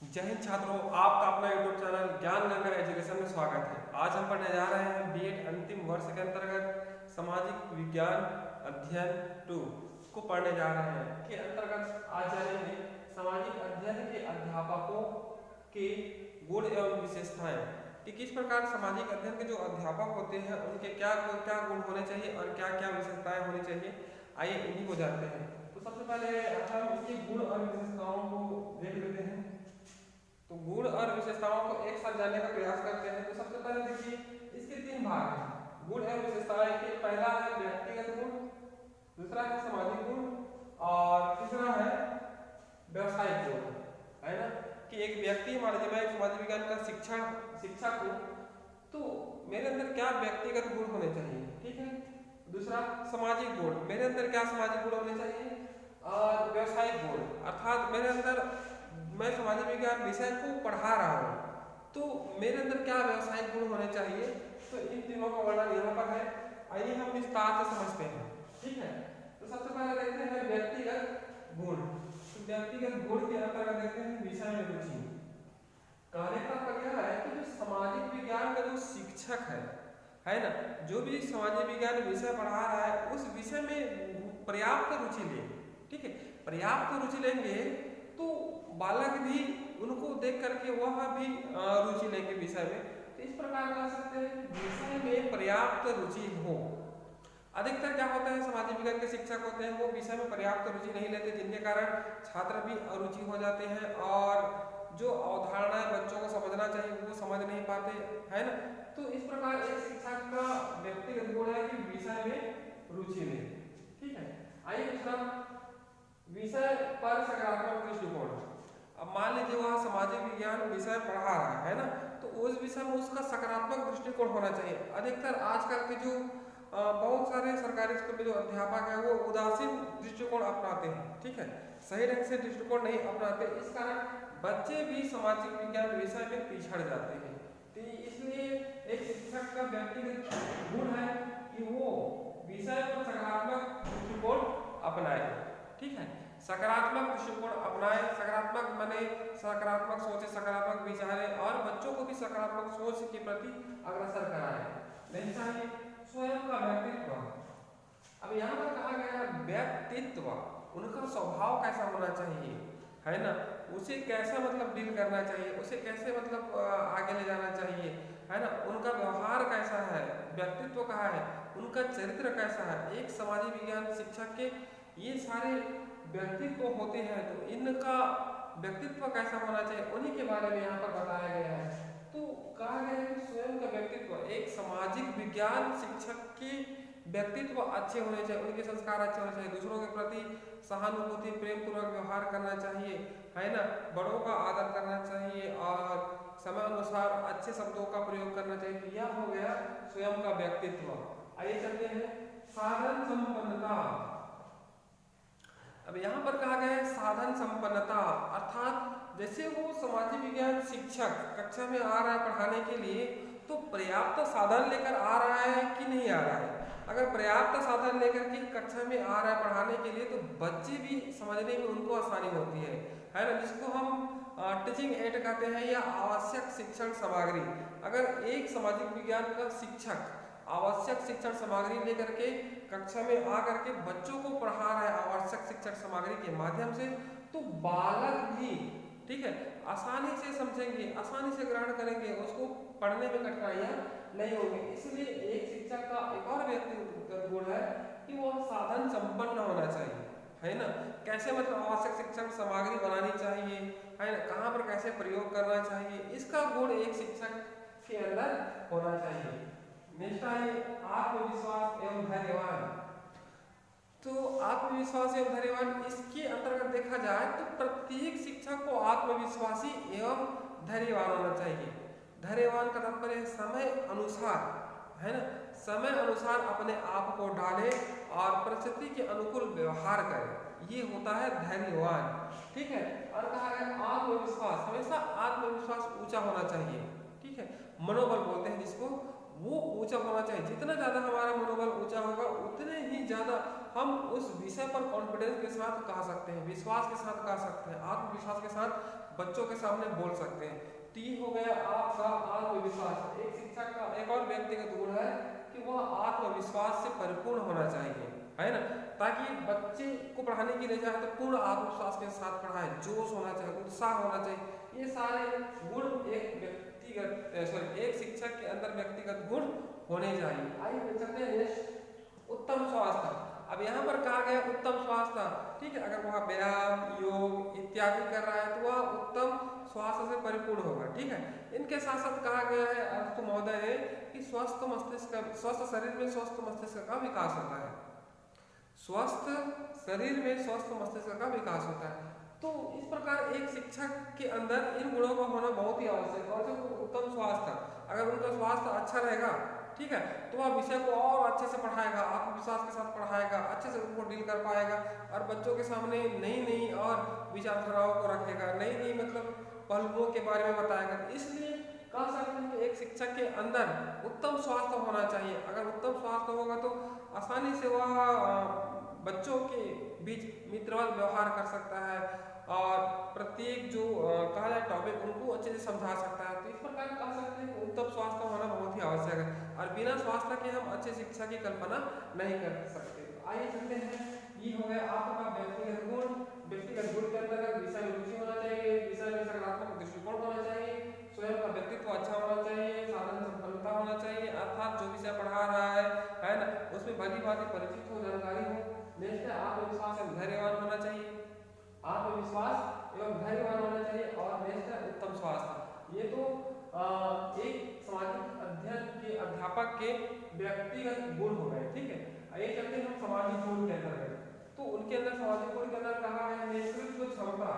जय हिंद छात्रों, आपका अपना यूट्यूब चैनल ज्ञान गंगा एजुकेशन में स्वागत है। आज हम पढ़ने जा रहे हैं बीएड अंतिम वर्ष के अंतर्गत सामाजिक विज्ञान अध्ययन 2 को पढ़ने जा रहे हैं। के अंतर्गत आज जानेंगे सामाजिक अध्ययन के अध्यापकों के गुण एवं विशेषताएं कि किस प्रकार सामाजिक अध्ययन के जो अध्यापक होते हैं उनके क्या क्या गुण होने चाहिए और क्या क्या विशेषताएं होनी चाहिए। आइए इन्हीं को जानते हैं। तो सबसे पहले हम इसके गुण और विशेषताओं को देख लेते हैं। तो गुण और विशेषताओं को एक साथ जानने का प्रयास करते हैं। तो सबसे पहले देखिए, इसके तीन भाग हैं गुण एवं विशेषताएं के। पहला है व्यक्तिगत गुण, दूसरा है सामाजिक गुण और तीसरा है व्यवसायिक गुण। है ना कि एक व्यक्ति, मान लीजिए मैं एक समाज विज्ञान का शिक्षक हूँ, तो मेरे अंदर क्या व्यक्तिगत गुण होने चाहिए, ठीक है। दूसरा सामाजिक गुण, मेरे अंदर क्या सामाजिक गुण होने चाहिए। और व्यवसायिक गुण अर्थात मेरे अंदर, मैं सामाजिक विज्ञान विषय को पढ़ा रहा हूँ तो मेरे अंदर क्या व्यवसायिक गुण होने चाहिए। तो इन तीनों का वर्णन यहाँ पर है। आइए हम विस्तार से समझते हैं, ठीक है। तो सबसे पहले देखते हैं व्यक्तिगत गुण। तो व्यक्तिगत गुण के अंतर्गत देखते हैं विषय में रुचि। कहने का मतलब यह है कि जो सामाजिक विज्ञान का जो शिक्षक है ना, जो भी सामाजिक विज्ञान विषय पढ़ा रहा है उस विषय में पर्याप्त रुचि ले, ठीक है। पर्याप्त रुचि लेंगे तो बालक भी उनको देख करके वह भी रुचि लेंगे विषय में। तो इस प्रकार कह सकते हैं विषय में पर्याप्त रुचि हो। अधिकतर क्या होता है, सामाजिक विज्ञान के शिक्षक होते हैं वो विषय में पर्याप्त रुचि नहीं लेते, जिनके कारण छात्र भी अरुचि हो जाते हैं और जो अवधारणाएं बच्चों को समझना चाहिए वो समझ नहीं पाते, है ना। तो इस प्रकार एक शिक्षक का व्यक्तिगत गुण है कि विषय में रुचि ले, ठीक है। आइए दूसरा, विषय पर सकारात्मक दृष्टिकोण। अब मान लीजिए वह सामाजिक विज्ञान विषय पढ़ा रहा है ना, तो उस विषय में उसका सकारात्मक दृष्टिकोण होना चाहिए। अधिकतर आजकल के जो बहुत सारे सरकारी स्कूल में जो अध्यापक है वो उदासीन दृष्टिकोण अपनाते हैं, ठीक है। सही ढंग से दृष्टिकोण नहीं अपनाते, इस कारण बच्चे भी सामाजिक विज्ञान विषय में पिछड़ जाते हैं। तो इसलिए एक शिक्षक का व्यक्तिगत गुण है कि वो विषय पर सकारात्मक दृष्टिकोण अपनाए, ठीक है। सकारात्मक दृष्टिकोण अपनाए, सकारात्मक माने सकारात्मक सोचे, सकारात्मक विचारे और बच्चों को भी सकारात्मक सोच के प्रति अग्रसर कराए। नहीं चाहिए स्वयं का व्यक्तित्व। अब यहाँ पर कहा गया है व्यक्तित्व, उनका स्वभाव कैसा होना चाहिए, है ना। उसे कैसा मतलब डील करना चाहिए, उसे कैसे मतलब आगे ले जाना चाहिए, है ना। उनका व्यवहार कैसा है, व्यक्तित्व कहाँ है, उनका चरित्र कैसा है। एक सामाजिक विज्ञान शिक्षक के ये सारे व्यक्तित्व होते हैं, तो इनका व्यक्तित्व कैसा होना चाहिए उन्हीं के बारे में यहाँ पर बताया गया है। तो कहा गया है कि स्वयं का व्यक्तित्व, एक सामाजिक विज्ञान शिक्षक के व्यक्तित्व अच्छे होने चाहिए, उनके संस्कार अच्छे होने चाहिए, दूसरों के प्रति सहानुभूति, प्रेम पूर्वक व्यवहार करना चाहिए, है ना। बड़ों का आदर करना चाहिए और समय अनुसार अच्छे शब्दों का प्रयोग करना चाहिए। तो यह हो गया स्वयं का व्यक्तित्व। आइए चलते हैं साधन संपन्नता। अब यहाँ पर कहा गया है साधन संपन्नता, अर्थात जैसे वो सामाजिक विज्ञान शिक्षक कक्षा में आ रहा है पढ़ाने के लिए, तो पर्याप्त साधन लेकर आ रहा है कि नहीं आ रहा है। अगर पर्याप्त साधन लेकर के कक्षा में आ रहा है पढ़ाने के लिए तो बच्चे भी समझने में उनको आसानी होती है ना, जिसको हम टीचिंग एड कहते हैं या आवश्यक शिक्षण सामग्री। अगर एक सामाजिक विज्ञान का शिक्षक आवश्यक शिक्षण सामग्री लेकर के कक्षा में आकर के बच्चों को पढ़ा रहा है आवश्यक शिक्षण सामग्री के माध्यम से, तो बालक भी, ठीक है, आसानी से समझेंगे, आसानी से ग्रहण करेंगे, उसको पढ़ने में कठिनाइयां नहीं होंगी। इसलिए एक शिक्षक का एक और व्यक्तिगत गुण है कि वह साधन संपन्न होना चाहिए, है ना। कैसे मतलब आवश्यक शिक्षण सामग्री बनानी चाहिए, है ना, कहाँ पर कैसे प्रयोग करना चाहिए, इसका गुण एक शिक्षक के अंदर होना चाहिए। नेक्स्ट है आत्मविश्वास एवं धैर्यवान। तो आत्मविश्वास एवं धैर्यवान, इसके अंतर्गत देखा जाए तो प्रत्येक शिक्षक को आत्मविश्वासी एवं धैर्यवान होना चाहिए। धैर्यवान का तात्पर्य समय अनुसार, है ना, समय अनुसार अपने आप को डाले और परिस्थिति के अनुकूल व्यवहार करे, ये होता है धैर्यवान, ठीक है। और कहा है आत्मविश्वास, हमेशा आत्मविश्वास ऊंचा होना चाहिए, ठीक है। मनोबल बोलते हैं जिसको, वो ऊंचा होना चाहिए। जितना ज़्यादा हमारा मनोबल ऊंचा होगा उतने ही ज़्यादा हम उस विषय पर कॉन्फिडेंस के साथ कह सकते हैं, विश्वास के साथ कह सकते हैं, आत्मविश्वास के साथ बच्चों के सामने बोल सकते हैं। तो ये हो गया आपका आत्मविश्वास। एक शिक्षक का एक और व्यक्तिगत गुण है कि वह आत्मविश्वास से परिपूर्ण होना चाहिए, है ना, ताकि बच्चे को पढ़ाने के लिए जाए तो पूर्ण आत्मविश्वास के साथ पढ़ाए, जोश होना चाहिए, उत्साह होना चाहिए। ये सारे गुण एक शिक्षक के अंदर व्यक्तिगत गुण होने चाहिए। आइए चलते हैं नेक्स्ट, उत्तम स्वास्थ्य। अब यहाँ पर कहा गया उत्तम स्वास्थ्य, ठीक है, अगर वह व्यायाम, योग इत्यादि कर रहा है तो वह उत्तम स्वास्थ्य से परिपूर्ण होगा, ठीक है। इनके साथ साथ कहा गया है अर्थ महोदय है कि स्वस्थ मस्तिष्क, स्वस्थ शरीर में स्वस्थ मस्तिष्क का विकास होता है। स्वस्थ शरीर में स्वस्थ मस्तिष्क का विकास होता है। तो इस प्रकार एक शिक्षक के अंदर इन गुणों का होना बहुत ही आवश्यक है। और जो उत्तम स्वास्थ्य, अगर उनका स्वास्थ्य अच्छा रहेगा, ठीक है, तो वह विषय को और अच्छे से पढ़ाएगा, आत्मविश्वास के साथ पढ़ाएगा, अच्छे से उनको डील कर पाएगा और बच्चों के सामने नई नई और विचारधाराओं को रखेगा, नई नई मतलब पहलुओं के बारे में बताएगा। इसलिए कह सकते हैं कि एक शिक्षक के अंदर उत्तम स्वास्थ्य होना चाहिए। अगर उत्तम स्वास्थ्य होगा तो आसानी से वह बच्चों के बीच मित्रवत व्यवहार कर सकता है और प्रत्येक जो कहा जाए टॉपिक उनको अच्छे से समझा सकता है। तो इस प्रकार कह सकते हैं कि उत्तम स्वास्थ्य होना बहुत ही आवश्यक है और बिना स्वास्थ्य के हम अच्छे शिक्षा की कल्पना नहीं कर सकते। आइए चलते हैं, ये हो गया आपका व्यक्तिगत गुण। व्यक्तिगत गुण के अंतर्गत विषय में रुचि होना चाहिए, विषय में सकारात्मक दृष्टिकोण होना चाहिए, स्वयं का व्यक्तित्व अच्छा होना चाहिए, साधन संपन्नता होना चाहिए, अर्थात जो विषय पढ़ा रहा है ना, उसमें भली भांति परिचित हो, जानकारी हो। नेक्स्ट है आत्मविश्वास एवं धैर्यवान होना चाहिए, आत्मविश्वास एवं धैर्यवान होना चाहिए। और नेक्स्ट है उत्तम स्वास्थ्य। ये तो एक सामाजिक अध्ययन के अध्यापक के व्यक्तिगत गुण हो गए, ठीक है। आइए चलते हैं हम सामाजिक गुण के अंदर। तो उनके अंदर सामाजिक गुण के अंदर कहा है नेतृत्व क्षमता।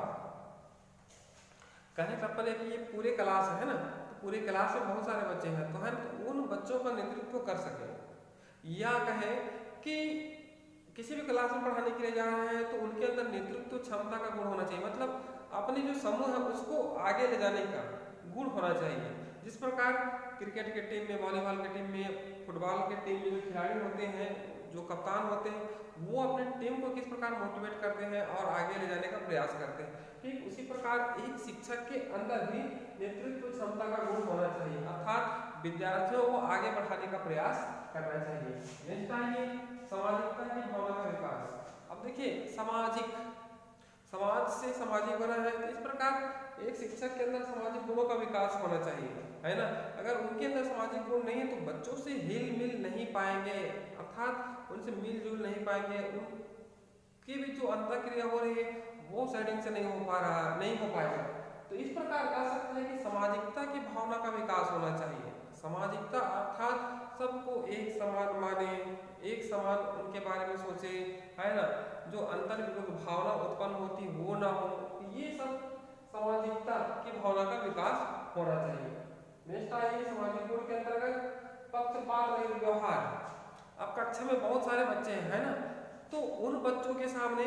कहने का मतलब कि ये पूरे क्लास है ना, तो पूरे क्लास में बहुत सारे बच्चे हैं, तो हम तो उन बच्चों का नेतृत्व कर सके, या कहें कि किसी भी क्लास में पढ़ाने के लिए जा रहे हैं तो उनके अंदर नेतृत्व क्षमता का गुण होना चाहिए, मतलब अपनी जो समूह है उसको आगे ले जाने का गुण होना चाहिए। जिस प्रकार क्रिकेट के टीम में, वॉलीबॉल के टीम में, फुटबॉल के टीम में जो खिलाड़ी होते हैं, जो कप्तान होते हैं, वो अपने टीम को किस प्रकार मोटिवेट करते हैं और आगे ले जाने का प्रयास करते हैं, ठीक उसी प्रकार एक शिक्षक के अंदर भी नेतृत्व क्षमता का गुण होना चाहिए, अर्थात विद्यार्थियों को आगे बढ़ाने का प्रयास करना चाहिए। नेक्स्ट आइए सामाजिकता की भावना का विकास। अब देखिए समाज से सामाजिक बना है, तो इस प्रकार एक शिक्षक के अंदर सामाजिक गुणों का विकास होना चाहिए, है ना। अगर उनके अंदर सामाजिक गुण नहीं है तो बच्चों से हिल मिल नहीं पाएंगे, अर्थात उनसे मिलजुल नहीं पाएंगे, उनकी भी जो अंतःक्रिया हो रही है वो सेटिंग से नहीं हो पाएगा। तो इस प्रकार कह सकते हैं कि सामाजिकता की भावना का विकास होना चाहिए। सामाजिकता अर्थात सबको एक समान माने, एक समान उनके बारे में सोचे, है ना, जो अंतर विरुद्ध भावना उत्पन्न होती वो ना हो, ये सब सामाजिकता की भावना का विकास होना चाहिए। नेक्स्ट आइए सामाजिक गुण के अंतर्गत पक्षपात रहित व्यवहार। अब कक्षा में बहुत सारे बच्चे हैं, है ना, तो उन बच्चों के सामने,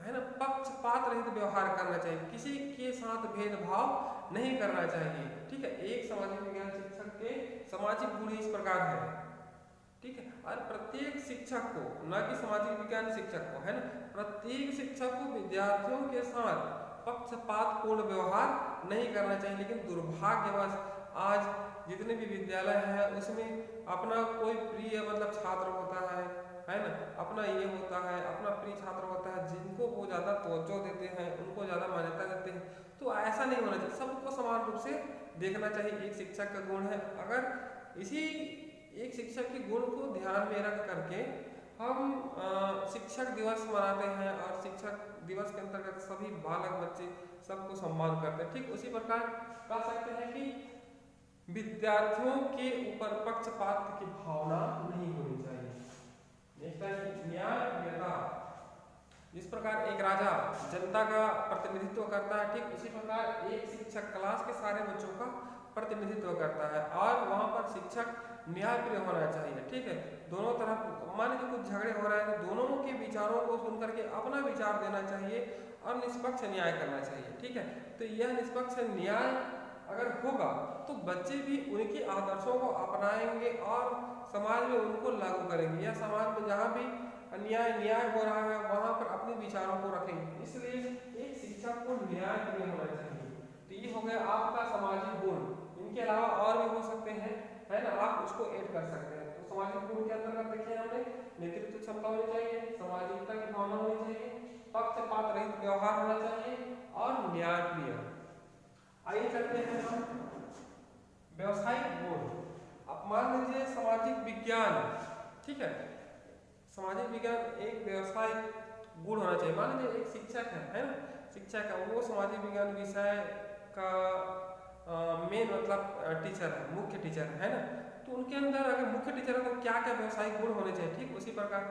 है ना, पक्षपात रहित व्यवहार करना चाहिए, किसी के साथ भेदभाव नहीं करना चाहिए, ठीक है। एक सामाजिक विज्ञान शिक्षक के सामाजिक गुण इस प्रकार है, ठीक है। और प्रत्येक शिक्षक को, न कि सामाजिक विज्ञान शिक्षक को, है ना, प्रत्येक शिक्षक को विद्यार्थियों के साथ पक्षपातपूर्ण व्यवहार नहीं करना चाहिए। लेकिन दुर्भाग्यवश आज जितने भी विद्यालय हैं उसमें अपना कोई प्रिय मतलब छात्र होता है ना, अपना ये होता है, अपना प्रिय छात्र होता है, जिनको वो ज़्यादा तवज्जो देते हैं, उनको ज़्यादा मान्यता देते हैं। तो ऐसा नहीं होना चाहिए, सबको समान रूप से देखना चाहिए। एक शिक्षक का गुण है, अगर इसी एक शिक्षक के गुण को ध्यान में रख करके हम शिक्षक दिवस मनाते हैं और शिक्षक दिवस के अंतर्गत सभी बालक बच्चे सबको सम्मान करते हैं, ठीक उसी प्रकार कह सकते हैं कि विद्यार्थियों के ऊपर पक्षपात की भावना नहीं होनी चाहिए। नेक्स्ट है न्यायप्रियता। जिस प्रकार एक राजा जनता का प्रतिनिधित्व करता है, ठीक उसी प्रकार एक शिक्षक क्लास के सारे बच्चों का प्रतिनिधित्व करता है और वहाँ पर शिक्षक न्यायप्रिय होना चाहिए, ठीक है। दोनों तरफ मान लीजिए कुछ झगड़े हो रहे हैं तो दोनों के विचारों को सुन करके अपना विचार देना चाहिए और निष्पक्ष न्याय करना चाहिए, ठीक है। तो यह निष्पक्ष न्याय अगर होगा तो बच्चे भी उनके आदर्शों को अपनाएंगे और समाज में उनको लागू करेंगे, या समाज में जहाँ भी अन्याय न्याय हो रहा है वहां पर अपने विचारों को रखें। इसलिए एक शिक्षक को न्याय प्रिय होना चाहिए। तो ये हो गया आपका सामाजिक गुण। इनके अलावा और भी हो सकते हैं, है ना, आप उसको ऐड कर सकते हैं। तो सामाजिक गुण के अंतर्गत देखिए हमने नेतृत्व क्षमता होनी चाहिए, सामाजिकता की भावना होनी चाहिए, पक्षपात रहित व्यवहार होना चाहिए और न्याय प्रिय। आइए चलते हैं हम व्यवसायिक गुण। अब मान लीजिए सामाजिक विज्ञान, ठीक है, सामाजिक विज्ञान एक व्यवसायिक गुण होना चाहिए। मान लीजिए एक शिक्षक है ना, शिक्षक है, वो सामाजिक विज्ञान विषय का मेन मतलब टीचर है, मुख्य टीचर है ना। तो उनके अंदर अगर मुख्य टीचर है तो क्या क्या व्यवसायिक गुण होने चाहिए। ठीक उसी प्रकार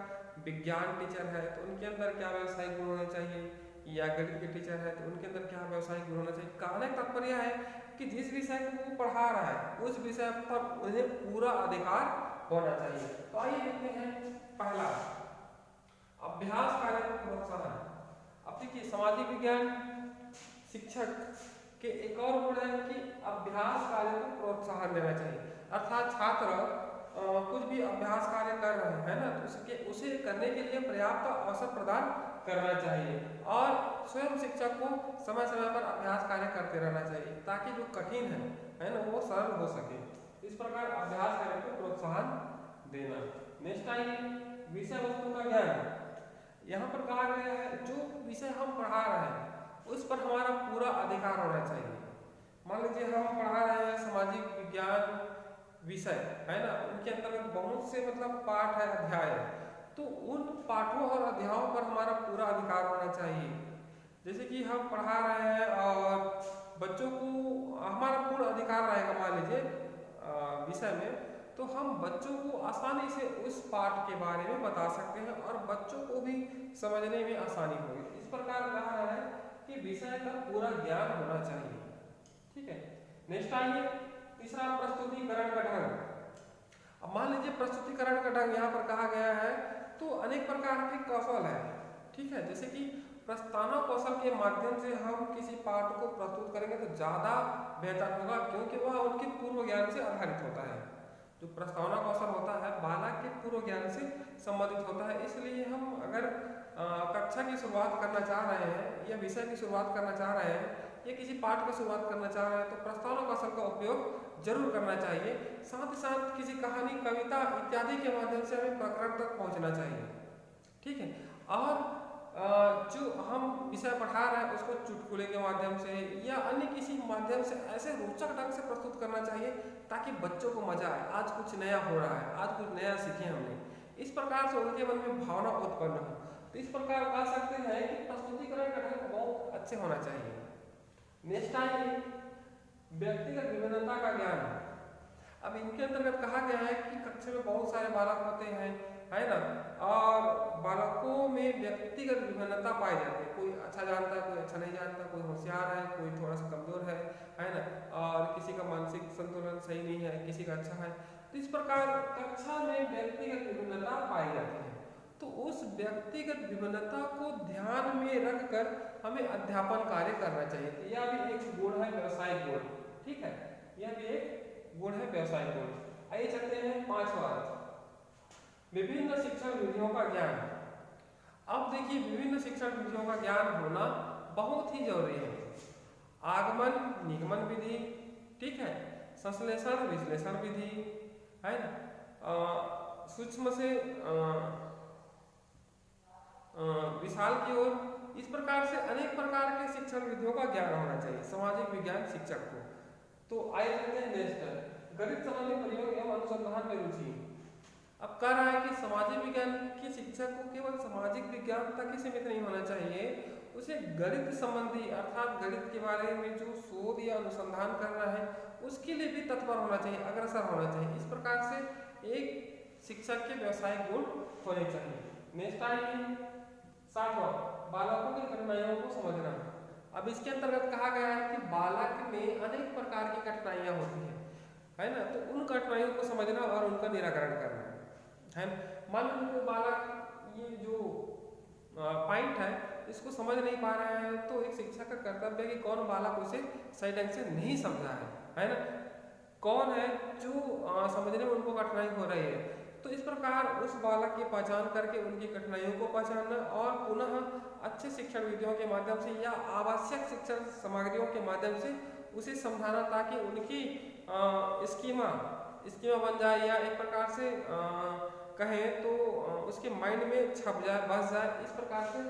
विज्ञान टीचर है तो उनके अंदर क्या व्यवसायिक गुण होने चाहिए, या गणित के टीचर है तो उनके अंदर क्या व्यवसायिक गुण होना चाहिए। कहने का तात्पर्य है कि जिस विषय को वो पढ़ा रहा है उस विषय पर उन्हें पूरा अधिकार होना चाहिए। तो आइए देखते हैं पहला अभ्यास कार्य को प्रोत्साहन। अब देखिए सामाजिक विज्ञान शिक्षक के एक और गुण है कि अभ्यास कार्य को प्रोत्साहन देना चाहिए। अर्थात छात्र कुछ भी अभ्यास कार्य कर रहे हैं ना, तो उसे करने के लिए पर्याप्त अवसर प्रदान करना चाहिए और स्वयं शिक्षक को समय समय पर अभ्यास कार्य करते रहना चाहिए ताकि जो कठिन है ना, वो सरल हो सके। इस प्रकार अभ्यास कार्य को प्रोत्साहन देना। नेक्स्ट आइए विषय वस्तु का ज्ञान। यहाँ पर कहा गया है जो विषय हम पढ़ा रहे हैं उस पर हमारा पूरा अधिकार होना चाहिए। मान लीजिए हम पढ़ा रहे हैं सामाजिक विज्ञान विषय, है ना, उनके अंतर्गत बहुत से मतलब पाठ है, अध्याय है, तो उन पाठों और अध्यायों पर हमारा पूरा अधिकार होना चाहिए। जैसे कि हम पढ़ा रहे हैं और बच्चों को हमारा पूर्ण अधिकार रहेगा मान लीजिए विषय में, तो हम बच्चों को आसानी से उस पाठ के बारे में बता सकते हैं और बच्चों को भी समझने में आसानी होगी। इस प्रकार कहा है कि विषय का पूरा ज्ञान होना चाहिए। ठीक है, नेक्स्ट आइए तीसरा प्रस्तुतिकरण का ढंग। अब मान लीजिए प्रस्तुतिकरण का ढंग यहाँ पर कहा गया है तो अनेक प्रकार के कौशल है। ठीक है, जैसे कि प्रस्तावना कौशल के माध्यम से हम किसी पाठ को प्रस्तुत करेंगे तो ज़्यादा बेहतर होगा क्योंकि वह उनके पूर्व ज्ञान से आधारित होता है। जो प्रस्तावना कौशल होता है बालक के पूर्व ज्ञान से संबंधित होता है। इसलिए हम अगर कक्षा की शुरुआत करना चाह रहे हैं या विषय की शुरुआत करना चाह रहे हैं या किसी पाठ की शुरुआत करना चाह रहे हैं तो प्रस्तावना कौशल का उपयोग जरूर करना चाहिए। साथ ही साथ किसी कहानी, कविता इत्यादि के माध्यम से हमें प्रकरण तक पहुंचना चाहिए। ठीक है, और जो हम विषय पढ़ा रहे हैं उसको चुटकुले के माध्यम से या अन्य किसी माध्यम से ऐसे रोचक ढंग से प्रस्तुत करना चाहिए ताकि बच्चों को मजा आए, आज कुछ नया हो रहा है, आज कुछ नया सीखे हमने, इस प्रकार से उनके मन में भावना उत्पन्न हो। तो इस प्रकार कह सकते हैं कि प्रस्तुतिकरण का ढंग बहुत अच्छे होना चाहिए। नेक्स्ट आइए व्यक्तिगत विभिन्नता का ज्ञान। अब इनके अंतर्गत कहा गया है कि कक्षा में बहुत सारे बालक होते हैं, है ना, और बालकों में व्यक्तिगत विभिन्नता पाई जाती है। कोई अच्छा जानता है, कोई अच्छा नहीं जानता, कोई होशियार है, कोई थोड़ा सा कमजोर है ना, और किसी का मानसिक संतुलन सही नहीं है, किसी का अच्छा है। तो इस प्रकार कक्षा में व्यक्तिगत विभिन्नता पाई जाती है। तो उस व्यक्तिगत विभिन्नता को ध्यान में रखकर हमें अध्यापन कार्य करना चाहिए। तो यह भी एक गुण है, व्यवसायिक गुण। ठीक है, यह भी एक गुण है, व्यवसायिक गुण। आइए चलते हैं पांचवा विभिन्न शिक्षण विधियों का ज्ञान। अब देखिए विभिन्न शिक्षण विधियों का ज्ञान होना बहुत ही जरूरी है। आगमन निगमन विधि, ठीक है, संश्लेषण विश्लेषण विधि, है ना, सूक्ष्म से विशाल की ओर, इस प्रकार से अनेक प्रकार के शिक्षण विधियों का ज्ञान होना चाहिए सामाजिक विज्ञान शिक्षक को। तो आइए चलते हैं नेक्स्ट गणित संबंधी प्रयोग एवं अनुसंधान में रुचि। अब कह रहा है कि सामाजिक विज्ञान के शिक्षक को केवल सामाजिक विज्ञान तक ही सीमित नहीं होना चाहिए, उसे गणित संबंधी अर्थात गणित के बारे में जो शोध या अनुसंधान करना है उसके लिए भी तत्पर होना चाहिए, अग्रसर होना चाहिए। इस प्रकार से एक शिक्षक के व्यवसायिक गुण होने चाहिए। नेक्स्ट आइए सातवां बालकों की कठिनाइयों को समझना। अब इसके अंतर्गत कहा गया है कि बालक में अनेक प्रकार की कठिनाइयां होती हैं, है ना, तो उन कठिनाइयों को समझना और उनका निराकरण करना है। मान लीजिए बालक ये जो पॉइंट है इसको समझ नहीं पा रहे हैं तो एक शिक्षक का कर्तव्य है कि कौन बालक उसे सही ढंग से नहीं समझा है ना, कौन है जो समझने में उनको कठिनाई हो रही है, तो इस प्रकार उस बालक की पहचान करके उनकी कठिनाइयों को पहचानना और पुनः अच्छे शिक्षण विधियों के माध्यम से या आवश्यक शिक्षण सामग्रियों के माध्यम से उसे समझाना, ताकि उनकी स्कीमा बन जाए, या एक प्रकार से कहें तो उसके माइंड में छप जाए, बस जाए। इस प्रकार से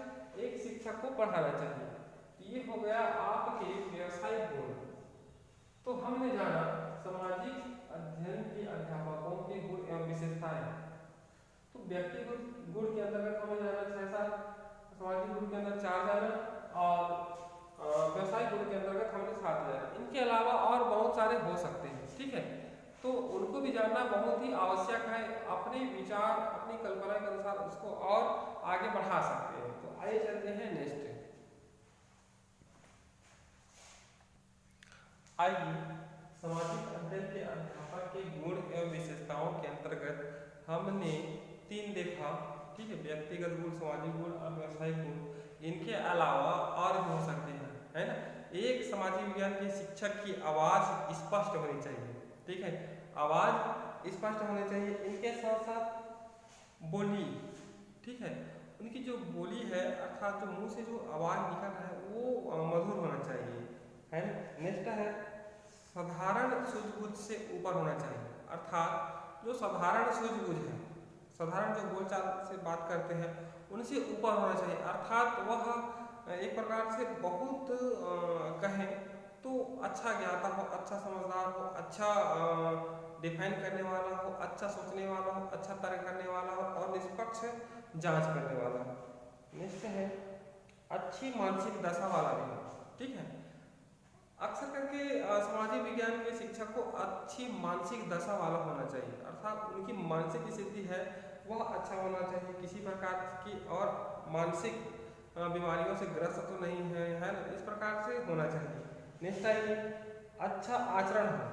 एक शिक्षक को पढ़ाना चाहिए। तो ये हो गया आपके व्यवसायिक गुण। तो हमने जाना सामाजिक अध्ययन के अध्यापकों के गुण एवं विशेषताएं। तो व्यक्तिगत गुण के अंतर्गत हमें जाना 6-7, सामाजिक गुण के अंदर 4 जाना, और व्यवसायिक गुण के अंतर्गत हमने 7 जाना। इनके अलावा और बहुत सारे हो सकते हैं, ठीक है, तो उनको भी जानना बहुत ही आवश्यक है। अपने विचार, अपनी कल्पना के अनुसार उसको और आगे बढ़ा सकते हैं। तो आइए चलते हैं नेक्स्ट। आइए सामाजिक अध्ययन के अध्यापक के गुण एवं विशेषताओं के अंतर्गत हमने 3 देखा, ठीक है, व्यक्तिगत गुण, सामाजिक गुण और व्यवसायिक गुण। इनके अलावा और भी हो सकते हैं, है ना। एक सामाजिक विज्ञान के शिक्षक की आवाज़ स्पष्ट होनी चाहिए, ठीक है, आवाज़ स्पष्ट होनी चाहिए। इनके साथ साथ बोली, ठीक है, उनकी जो बोली है अर्थात जो मुंह से जो आवाज़ निकल रहा है वो मधुर होना चाहिए, है ना। नेक्स्ट है साधारण सूझबूझ से ऊपर होना चाहिए, अर्थात जो साधारण सूझबूझ है, साधारण जो बोलचाल से बात करते हैं उनसे ऊपर होना चाहिए, अर्थात वह एक प्रकार से बहुत कहें तो अच्छा ज्ञाता हो, अच्छा समझदार हो, अच्छा डिफाइन करने वाला हो, अच्छा सोचने वाला हो, अच्छा तर्क करने वाला हो और निष्पक्ष जांच करने वाला हो। नेक्स्ट है अच्छी मानसिक दशा वाला भी हो, ठीक है। अक्सर करके सामाजिक विज्ञान के शिक्षक को अच्छी मानसिक दशा वाला होना चाहिए, अर्थात उनकी मानसिक स्थिति है वह अच्छा होना चाहिए, किसी प्रकार की और मानसिक बीमारियों से ग्रस्त तो नहीं है, है ना, इस प्रकार से होना चाहिए। नेक्स्ट आइए अच्छा आचरण हो।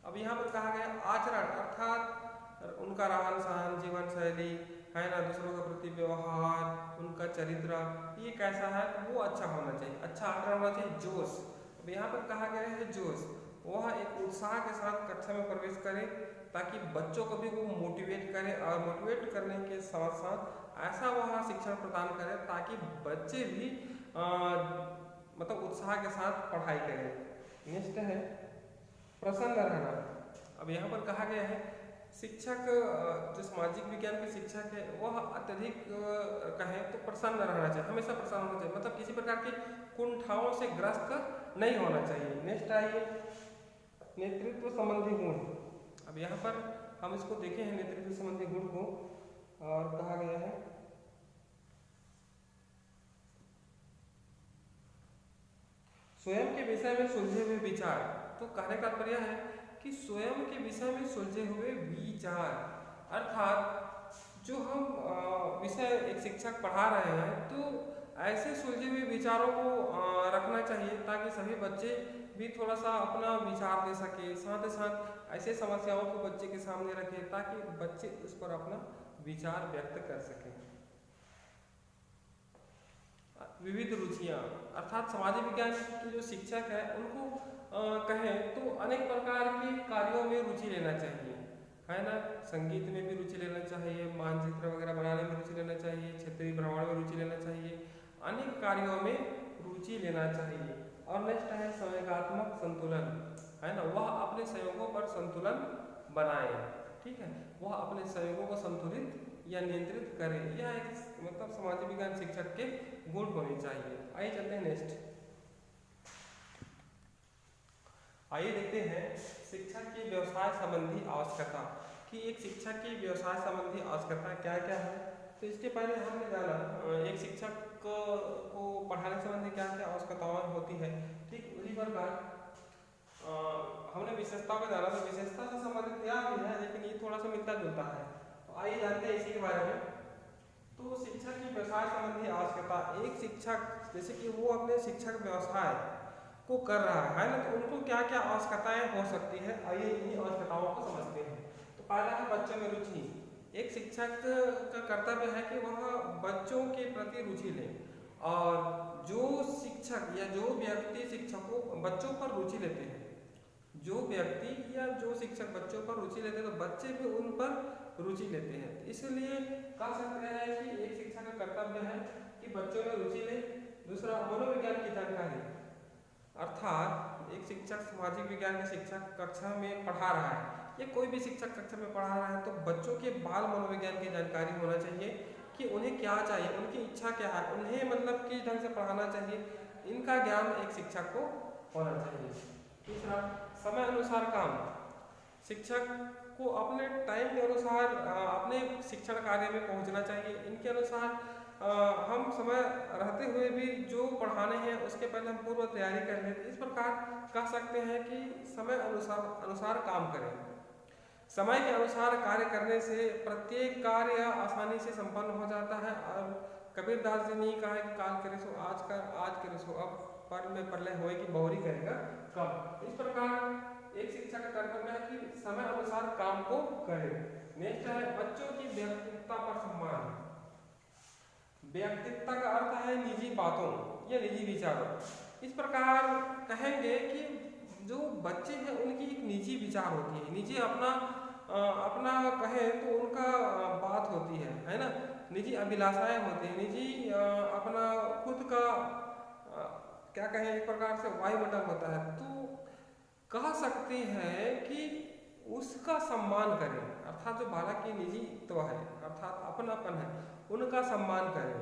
अब यहाँ पर कहा गया आचरण, अर्थात उनका रहन सहन, जीवन शैली, है ना, दूसरों के प्रति व्यवहार, उनका चरित्र, ये कैसा है वो अच्छा होना चाहिए, अच्छा आचरण होना चाहिए। जोश, अब यहाँ पर कहा गया है जोश, वह एक उत्साह के साथ कक्षा में प्रवेश करे ताकि बच्चों को भी वो मोटिवेट करे, और मोटिवेट करने के साथ साथ ऐसा वह शिक्षण प्रदान करे ताकि बच्चे भी मतलब उत्साह के साथ पढ़ाई करें। नेक्स्ट है प्रसन्न रहना। अब यहाँ पर कहा गया है शिक्षक जो सामाजिक विज्ञान के शिक्षक है वह अत्यधिक कहें तो प्रसन्न रहना चाहिए, हमेशा प्रसन्न होना चाहिए, मतलब किसी प्रकार की कुंठाओं से ग्रस्त नहीं होना चाहिए। नेक्स्ट आइए नेतृत्व संबंधी गुण। अब यहाँ पर हम इसको देखे हैं नेतृत्व संबंधी गुण को, और कहा गया है स्वयं के विषय में सुलझे हुए विचार। तो कहने का तात्पर्य है कि स्वयं के विषय में सुलझे हुए विचार, अर्थात जो हम विषय एक शिक्षक पढ़ा रहे हैं तो ऐसे सुलझे हुए विचारों को रखना चाहिए ताकि सभी बच्चे भी थोड़ा सा अपना विचार दे सके, साथ ही साथ ऐसे समस्याओं को बच्चे के सामने रखें ताकि बच्चे उस पर अपना विचार व्यक्त कर सकें। विविध रुचियाँ, अर्थात सामाजिक विज्ञान के जो शिक्षक है उनको कहें तो अनेक प्रकार के कार्यों में रुचि लेना चाहिए, है ना, संगीत में भी रुचि लेना चाहिए, मानचित्र वगैरह बनाने में रुचि लेना चाहिए, क्षेत्रीय भ्रमण में रुचि लेना चाहिए, अनेक कार्यों में रुचि लेना चाहिए। और नेक्स्ट है संवेगात्मक संतुलन, है ना, वह अपने संयोगों पर संतुलन बनाए, ठीक है, वह अपने संयोगों को संतुलित या नियंत्रित करे, यह एक मतलब सामाजिक विज्ञान शिक्षक के गुण होने चाहिए। आइए चलते हैं नेक्स्ट। आइए देखते हैं शिक्षक की व्यवसाय संबंधी आवश्यकता कि एक शिक्षक की व्यवसाय संबंधी आवश्यकता क्या क्या है। तो इसके पहले हमने जाना एक शिक्षक को पढ़ाने संबंधी क्या क्या आवश्यकताएं होती है, ठीक उसी प्रकार हमने विशेषता को जाना, तो विशेषता से संबंधित यह भी है लेकिन ये थोड़ा सा मिलता जुलता है, तो आइए जानते हैं इसी के बारे में। तो शिक्षक की व्यवसाय संबंधी आवश्यकता, एक शिक्षक जैसे कि वो अपने शिक्षक व्यवसाय को कर रहा है ना, तो उनको क्या क्या आवश्यकताएं हो सकती है, आइए इन्हीं आवश्यकताओं को समझते हैं। तो पहला है बच्चों में रुचि। एक शिक्षक का कर्तव्य है कि वह बच्चों के प्रति रुचि ले, और जो शिक्षक या जो व्यक्ति शिक्षकों बच्चों पर रुचि लेते हैं, जो व्यक्ति या जो शिक्षक बच्चों पर रुचि लेते हैं तो बच्चे भी उन पर रुचि लेते हैं। इसलिए कह सकते हैं कि एक शिक्षक का कर्तव्य है कि बच्चों में रुचि ले। दूसरा, मनोविज्ञान की जानकारी, अर्थात एक शिक्षक सामाजिक विज्ञान के शिक्षक कक्षा में पढ़ा रहा है या कोई भी शिक्षक कक्षा में पढ़ा रहा है तो बच्चों के बाल मनोविज्ञान की जानकारी होना चाहिए कि उन्हें क्या चाहिए, उनकी इच्छा क्या है, उन्हें मतलब किस ढंग से पढ़ाना चाहिए, इनका ज्ञान एक शिक्षक को होना चाहिए। तीसरा, समय अनुसार काम, शिक्षक को अपने टाइम के अनुसार अपने शिक्षण कार्य में पहुंचना चाहिए। इनके अनुसार हम समय रहते हुए भी जो पढ़ाने हैं उसके पहले हम पूर्व तैयारी कर लें। इस प्रकार कह सकते हैं कि समय अनुसार काम करें। समय के अनुसार कार्य करने से प्रत्येक कार्य आसानी से संपन्न हो जाता है। और कबीरदास जी ने कहा है कि काल करे सो आज कर, आज करे सो अब, पर में प्रलय होए कि बहुरी करेगा कब। इस प्रकार एक शिक्षक का कर्तव्य है कि समय अनुसार काम को करे। नेक्स्ट है बच्चों की व्यक्तित्व पर सम्मान। व्यक्तित्व का अर्थ है निजी बातों या निजी विचारों। इस प्रकार कहेंगे कि जो बच्चे हैं उनकी एक निजी विचार होती है, निजी अपना कहें तो उनका बात होती है ना, निजी अभिलाषाएं होती हैं, निजी अपना खुद का क्या कहें एक प्रकार से वायुमंडल होता है। तो कह सकते हैं कि उसका सम्मान करें, अर्थात जो बालक की निजीत्व है अर्थात अपनापन है उनका सम्मान करें।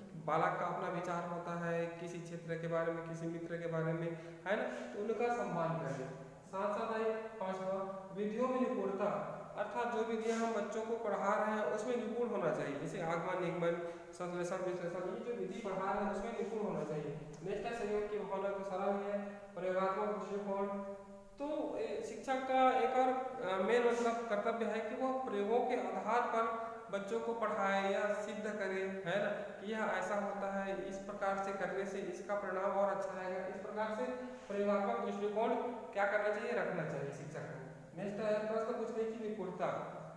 कि बालक का अपना विचार होता है किसी क्षेत्र के बारे में, किसी मित्र के बारे में, है ना, तो उनका सम्मान करें। साथ साथ है पांचवा, विधियों में निपुणता, अर्थात जो विधियां हम बच्चों को पढ़ा रहे हैं उसमें निपुण होना चाहिए। जैसे आगमन, निगमन, संश्लेषण, विश्लेषण, ये जो विधि पढ़ा रहे हैं उसमें निपुण होना चाहिए। नेक्स्ट है सहयोग की भावना को सरल है, प्रयोगात्मक दृष्टिकोण। तो शिक्षक का एक और मेन मतलब कर्तव्य है कि वो प्रयोगों के आधार पर बच्चों को पढ़ाए या सिद्ध करे, है ना, कि यह ऐसा होता है, इस प्रकार से करने से इसका परिणाम और अच्छा आएगा। इस प्रकार से प्रयोगात्मक दृष्टिकोण क्या करना चाहिए, रखना चाहिए शिक्षक को। नेक्स्ट है प्रश्न पूछने की निपुणता,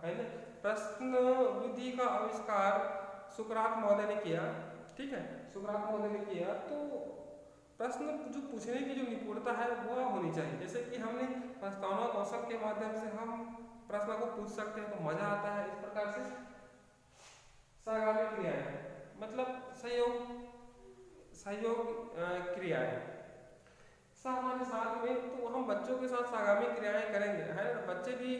है ना। प्रश्न विधि का आविष्कार सुकरात महोदय ने किया, ठीक है, सुकरात महोदय ने किया। तो प्रश्न जो पूछने की जो निपुणता है वो होनी चाहिए। जैसे कि हमने प्रस्तावना कौशल के माध्यम से हम प्रश्न को पूछ सकते हैं तो मजा आता है। इस प्रकार से सहगामी क्रियाएं मतलब सहयोग क्रियाएं, सामान्य साथ में, तो हम बच्चों के साथ सहगामी क्रियाएं करेंगे, है ना। बच्चे भी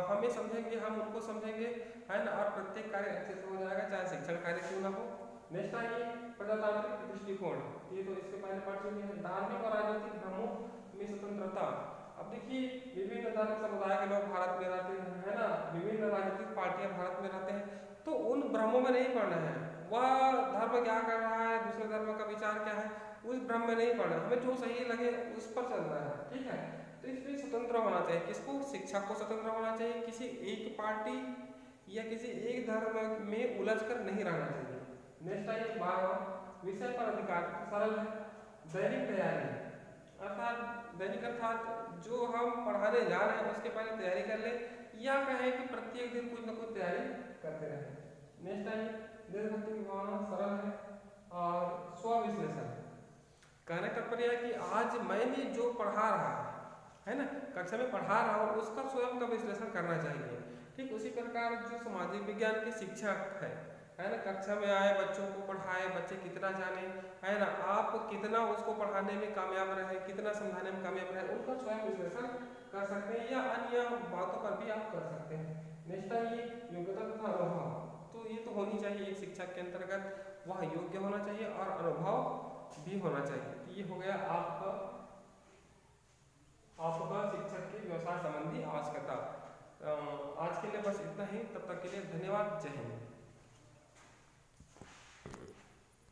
हमें समझेंगे, हम उनको समझेंगे, है ना, और प्रत्येक कार्य अच्छे से हो जाएगा, चाहे शिक्षण कार्य क्यों ना हो। नेक्स्ट आइए प्रजातांत्रिक दृष्टिकोण, ये तो इसके पहले पढ़ चुके हैं। धार्मिक और राजनीतिक धर्मों में स्वतंत्रता। अब देखिए विभिन्न धार्मिक समुदाय के लोग भारत में रहते हैं, है ना, विभिन्न राजनीतिक पार्टियां भारत में रहते हैं, तो उन भ्रमों में नहीं पढ़ना है। वह धर्म क्या कर रहा है, दूसरे धर्म का विचार क्या है, उस भ्रम में नहीं पढ़ना, हमें जो सही लगे उस पर चलना है, ठीक है। तो इसलिए स्वतंत्र होना चाहिए। किसको, शिक्षक को स्वतंत्र होना चाहिए, किसी एक पार्टी या किसी एक धर्म में उलझ कर नहीं रहना चाहिए। नेक्स्ट आइए 12वां, विषय पर अधिकार, सरल है। दैनिक तैयारी, अर्थात दैनिक अर्थात जो हम पढ़ाने जा रहे हैं उसके पहले तैयारी कर ले, या कहें कि प्रत्येक दिन कुछ न कुछ तैयारी करते रहे। नेक्स्ट आइए देशभक्ति की भावना, सरल है। और स्व-विश्लेषण, कहने का तात्पर्य है कि आज मैंने जो पढ़ा रहा है ना, कक्षा में पढ़ा रहा हूँ, उसका स्वयं का विश्लेषण करना चाहिए। ठीक उसी प्रकार जो सामाजिक विज्ञान के शिक्षक है ना, कक्षा में आए, बच्चों को पढ़ाए, बच्चे कितना जाने, है ना, आप कितना उसको पढ़ाने में कामयाब रहे, कितना समझाने में कामयाब रहे, उनका स्वयं विश्लेषण कर सकते हैं, या अन्य बातों पर भी आप कर सकते हैं। नेक्स्ट है ये योग्यता तथा अनुभव। तो ये तो होनी चाहिए एक शिक्षक के अंतर्गत, वह योग्य होना चाहिए और अनुभव भी होना चाहिए। तो ये हो गया आपका शिक्षक के व्यवसाय संबंधी आवश्यकता। आज के लिए बस इतना ही, तब तक के लिए धन्यवाद, जय हिंद।